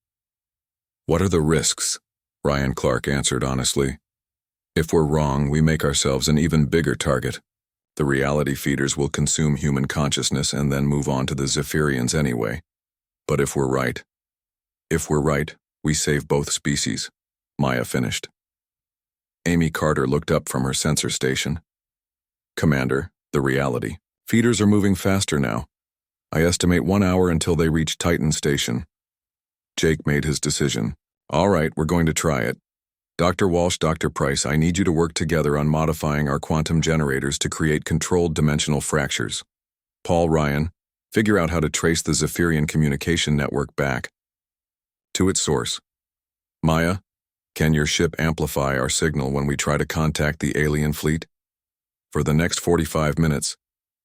What are the risks? Ryan Clark answered honestly. If we're wrong, we make ourselves an even bigger target. The reality feeders will consume human consciousness and then move on to the Zephyrians anyway. But if we're right, we save both species, Maya finished. Amy Carter looked up from her sensor station. Commander, the reality feeders are moving faster now. I estimate 1 hour until they reach Titan Station. Jake made his decision. All right, we're going to try it. Dr. Walsh, Dr. Price, I need you to work together on modifying our quantum generators to create controlled dimensional fractures. Paul, Ryan, figure out how to trace the Zephyrian communication network back to its source. Maya, can your ship amplify our signal when we try to contact the alien fleet? For the next 45 minutes,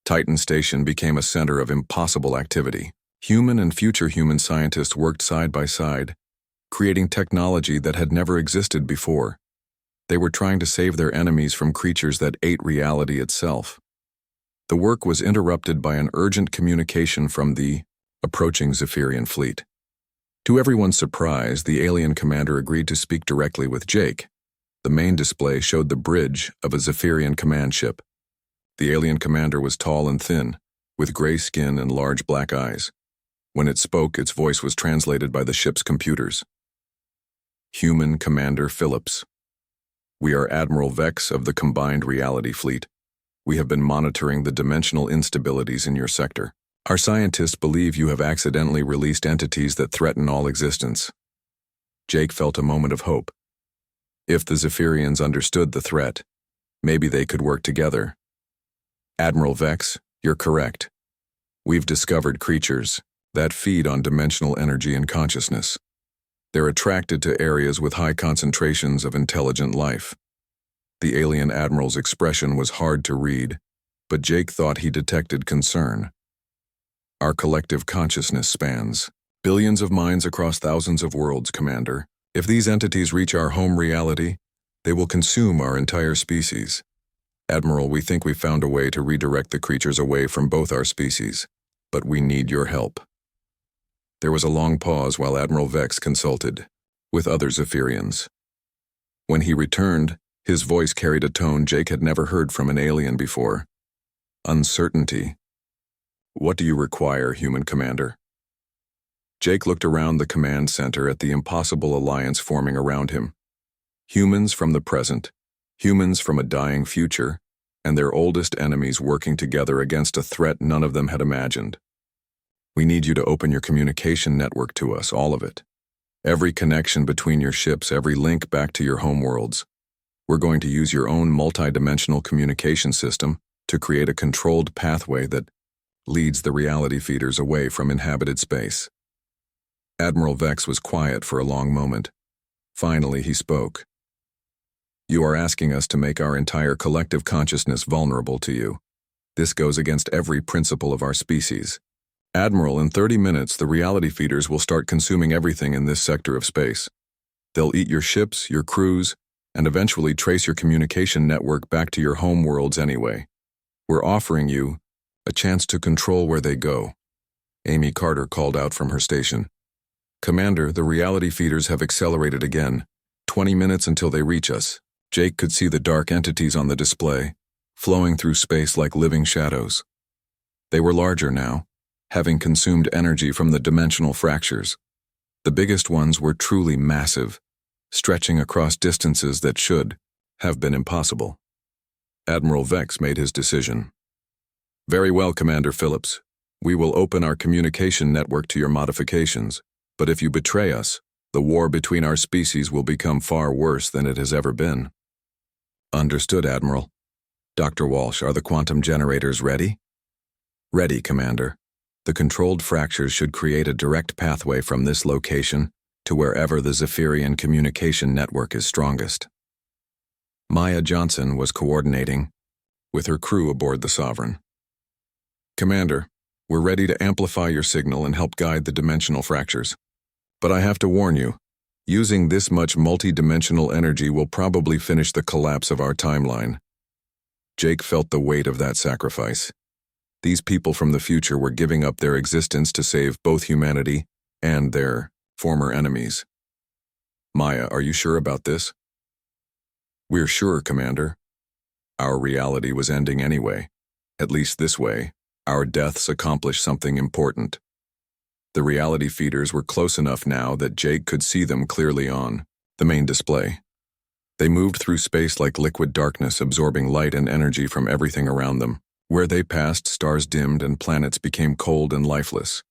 Titan Station became a center of impossible activity. Human and future human scientists worked side by side, creating technology that had never existed before. They were trying to save their enemies from creatures that ate reality itself. The work was interrupted by an urgent communication from the approaching Zephyrian fleet. To everyone's surprise, the alien commander agreed to speak directly with Jake. The main display showed the bridge of a Zephyrian command ship. The alien commander was tall and thin, with gray skin and large black eyes. When it spoke, its voice was translated by the ship's computers. Human Commander Phillips. We are Admiral Vex of the Combined Reality Fleet. We have been monitoring the dimensional instabilities in your sector. Our scientists believe you have accidentally released entities that threaten all existence. Jake felt a moment of hope. If the Zephyrians understood the threat, maybe they could work together. Admiral Vex, you're correct. We've discovered creatures that feed on dimensional energy and consciousness. They're attracted to areas with high concentrations of intelligent life. The alien admiral's expression was hard to read, but Jake thought he detected concern. Our collective consciousness spans billions of minds across thousands of worlds, Commander. If these entities reach our home reality, they will consume our entire species. Admiral, we think we've found a way to redirect the creatures away from both our species, but we need your help. There was a long pause while Admiral Vex consulted with other Zephyrians. When he returned, his voice carried a tone Jake had never heard from an alien before. Uncertainty. What do you require, human commander? Jake looked around the command center at the impossible alliance forming around him. Humans from the present, humans from a dying future, and their oldest enemies working together against a threat none of them had imagined. We need you to open your communication network to us, all of it. Every connection between your ships, every link back to your homeworlds. We're going to use your own multidimensional communication system to create a controlled pathway that leads the reality feeders away from inhabited space. Admiral Vex was quiet for a long moment. Finally, he spoke. You are asking us to make our entire collective consciousness vulnerable to you. This goes against every principle of our species. Admiral, in 30 minutes, the reality feeders will start consuming everything in this sector of space. They'll eat your ships, your crews, and eventually trace your communication network back to your home worlds anyway. We're offering you a chance to control where they go. Amy Carter called out from her station. Commander, the reality feeders have accelerated again. 20 minutes until they reach us. Jake could see the dark entities on the display, flowing through space like living shadows. They were larger now, having consumed energy from the dimensional fractures. The biggest ones were truly massive, stretching across distances that should have been impossible. Admiral Vex made his decision. Very well, Commander Phillips. We will open our communication network to your modifications, but if you betray us, the war between our species will become far worse than it has ever been. Understood, Admiral. Dr. Walsh, are the quantum generators ready? Ready, Commander. The controlled fractures should create a direct pathway from this location to wherever the Zephyrian communication network is strongest. Maya Johnson was coordinating with her crew aboard the Sovereign. Commander, we're ready to amplify your signal and help guide the dimensional fractures. But I have to warn you, using this much multi-dimensional energy will probably finish the collapse of our timeline. Jake felt the weight of that sacrifice. These people from the future were giving up their existence to save both humanity and their former enemies. Maya, are you sure about this? We're sure, Commander. Our reality was ending anyway. At least this way, our deaths accomplished something important. The reality feeders were close enough now that Jake could see them clearly on the main display. They moved through space like liquid darkness, absorbing light and energy from everything around them. Where they passed, stars dimmed and planets became cold and lifeless.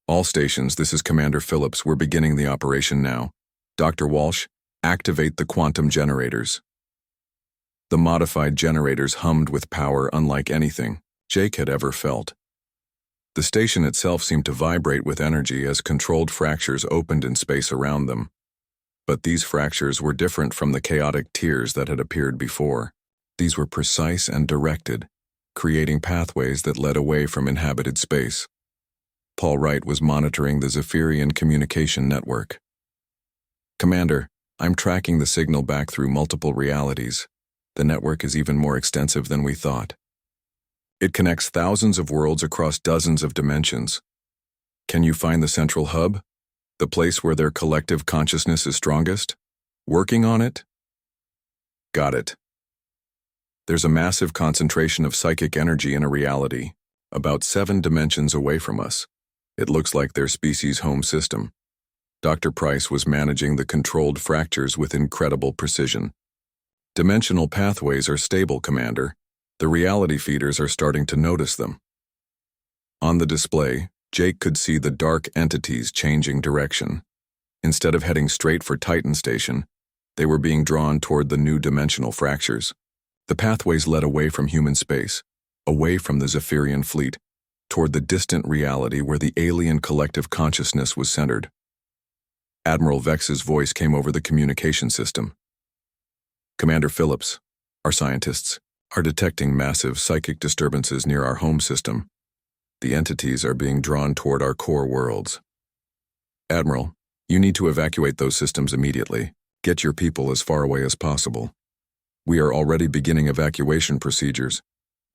All stations, this is Commander Phillips. We're beginning the operation now. Dr. Walsh, activate the quantum generators. The modified generators hummed with power unlike anything Jake had ever felt. The station itself seemed to vibrate with energy as controlled fractures opened in space around them. But these fractures were different from the chaotic tiers that had appeared before. These were precise and directed, creating pathways that led away from inhabited space. Paul Wright was monitoring the Zephyrian communication network. Commander, I'm tracking the signal back through multiple realities. The network is even more extensive than we thought. It connects thousands of worlds across dozens of dimensions. Can you find the central hub? The place where their collective consciousness is strongest? Working on it? Got it. There's a massive concentration of psychic energy in a reality, about 7 dimensions away from us. It looks like their species' home system. Dr. Price was managing the controlled fractures with incredible precision. Dimensional pathways are stable, Commander. The reality feeders are starting to notice them. On the display, Jake could see the dark entities changing direction. Instead of heading straight for Titan Station, they were being drawn toward the new dimensional fractures. The pathways led away from human space, away from the Zephyrian fleet, toward the distant reality where the alien collective consciousness was centered. Admiral Vex's voice came over the communication system. Commander Phillips, our scientists, are detecting massive psychic disturbances near our home system. The entities are being drawn toward our core worlds. Admiral, you need to evacuate those systems immediately. Get your people as far away as possible. We are already beginning evacuation procedures.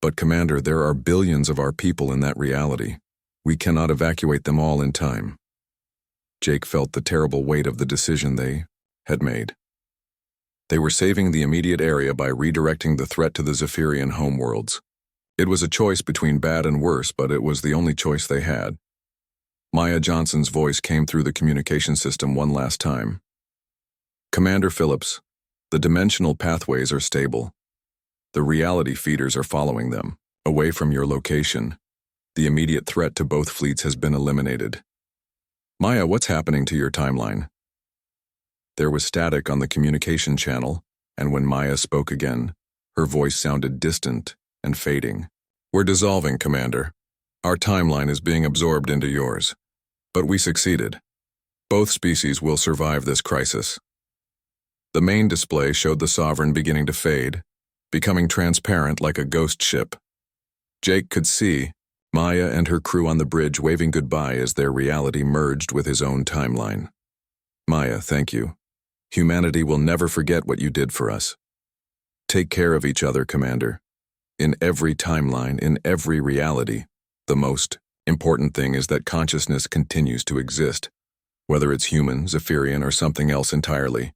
But Commander, there are billions of our people in that reality. We cannot evacuate them all in time. Jake felt the terrible weight of the decision they had made. They were saving the immediate area by redirecting the threat to the Zephyrian homeworlds. It was a choice between bad and worse, but it was the only choice they had. Maya Johnson's voice came through the communication system one last time. Commander Phillips, the dimensional pathways are stable. The reality feeders are following them, away from your location. The immediate threat to both fleets has been eliminated. Maya, what's happening to your timeline? There was static on the communication channel, and when Maya spoke again, her voice sounded distant and fading. We're dissolving, Commander. Our timeline is being absorbed into yours. But we succeeded. Both species will survive this crisis. The main display showed the Sovereign beginning to fade, becoming transparent like a ghost ship. Jake could see Maya and her crew on the bridge waving goodbye as their reality merged with his own timeline. Maya, thank you. Humanity will never forget what you did for us. Take care of each other, Commander. In every timeline, in every reality, the most important thing is that consciousness continues to exist, whether it's human, Zephyrian, or something else entirely.